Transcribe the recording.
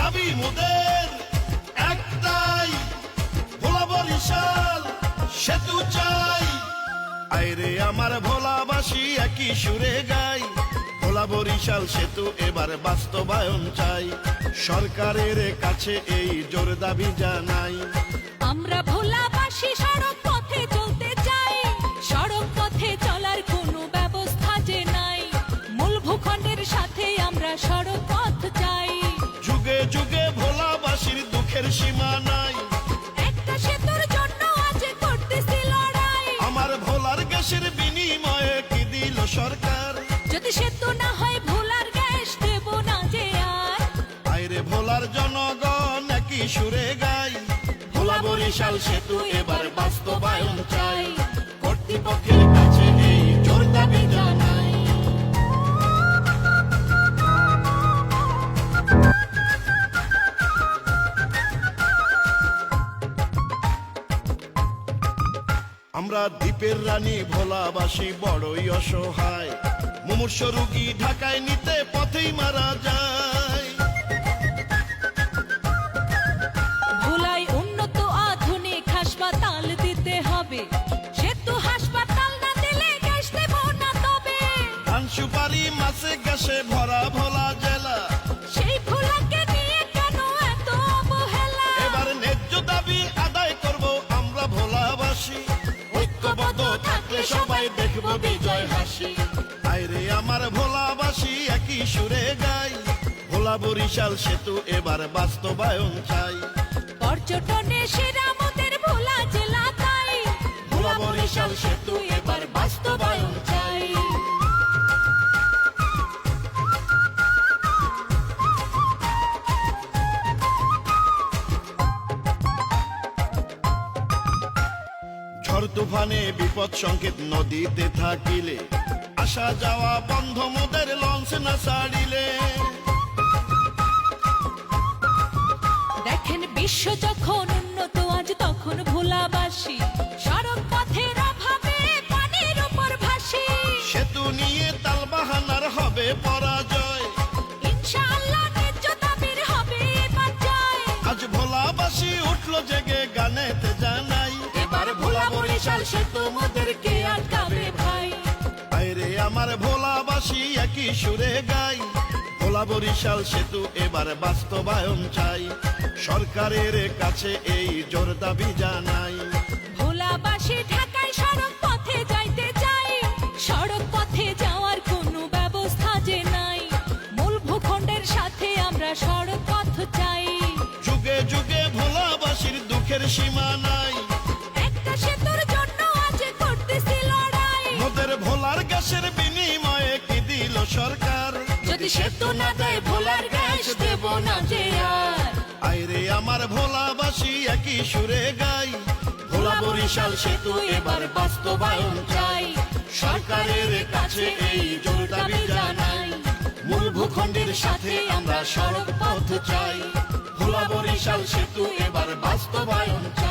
দাবি মোদের একটাই, ভোলা বরিশাল সেতু চাই। আইরে আমার ভোলাবাসী একই সুরে গাই, ভোলা বরিশাল সেতু এবার বাস্তবায়ন চাই। সরকারের কাছে এই জোর দাবি জানাই। আমরা ভোলাবাসী সড়ক পথে চলতে চাই, সড়ক পথে চলার কোনো ব্যবস্থা যে নাই। মূল ভূখণ্ডের সাথে আমরা সড়ক পথ চাই। যুগে যুগে ভোলাবাসীর দুঃখের সীমা নাই, একটা সেতুর জন্য আজ করতেছি লড়াই। আমার ভোলার গ্যাসের বিনিময়ে কি দিল সরকার? যদি সেতু না হয় ভোলার গ্যাস দেব না যে আর। আইরে ভোলার জনগণ একই সুরে গাই, ভোলা বরিশাল সেতু এবার বাস্তবায়ন চাই। কর্তৃপক্ষের কাছে এই জোর দাবি জানাই। আমরা দ্বীপের রানী ভোলাবাসী বড়ই অসহায়, মুমূর্ষ রোগী ঢাকায় নিতে পথেই মারা যায়। ভোলায় উন্নত আধুনিক হাসপাতাল দিতে হবে, সেতু হাসপাতাল না দিলে গ্যাস দেব না তবে। ধান সুপারি মাছে গ্যাসে ভরা ভোলা জেলা, সেই ভোলাকে নিয়ে কেন এত অবহেলা? এবার ন্যায্য দাবি আদায় করব আমরা ভোলাবাসী। ঐক্যবদ্ধ থাকলে সবাই দেখব বিজয় হাসি। আইরে আমার ভোলাবাসী একই সুরে গাই, ভোলা বরিশাল সেতু এবার বাস্তবায়ন চাই। পর্যটনে সেরা আমাদের ভোলা জেলা তাই, ভোলা বরিশাল সেতু এবার বাস্তবায়ন চাই। ঝড় তুফানে বিপদ সংকেত নদীতে থাকিলে, আসা যাওয়া বন্ধ মোদের লঞ্চ না ছাড়িলে। দেখেন বিশ্ব যখন উন্নত আজ তখন ভোলাবাসী সড়ক পথের অভাবে পানির উপর ভাসি। সেতু নিয়ে তালবাহানার হবে পরাজয়, ইনশাআল্লাহ ন্যায্য দাবির হবে এবার জয়। আজ ভোলাবাসী উঠলো জেগে গানেতে জানাই। এবার ভোলা বরিশাল সেতু মোদেরকে আটকাবে ভাই। আইরে আমার ভোলাবাসী একই সুরে গাই, ভোলা বরিশাল সেতু এবার বাস্তবায়ন চাই। সরকারের কাছে এই জোর দাবি জানাই। ভোলাবাসী ঢাকায় সড়ক পথে যাইতে চাই, সড়ক পথে যাওয়ার কোনো ব্যবস্থা যে নাই। মূল ভূখণ্ডের সাথে আমরা সড়ক পথ চাই। যুগে যুগে ভোলাবাসীর দুঃখের সীমা নাই, একটা সেতুর জন্য আজ করতেছি লড়াই। মোদের ভোলার গ্যাসের বিনিময়ে কি দিল সরকার? যদি সেতু না দেয় ভোলার গ্যাস দেব না যে আর। আইরে আমার ভোলাবাসী একই সুরে গাই, ভোলা বরিশাল সেতু এবার বাস্তবায়ন চাই। সরকারের কাছে এই জোর দাবি জানাই। মূল ভূখণ্ডের সাথে আমরা সড়ক পথ চাই, ভোলা বরিশাল সেতু এবার বাস্তবায়ন চাই।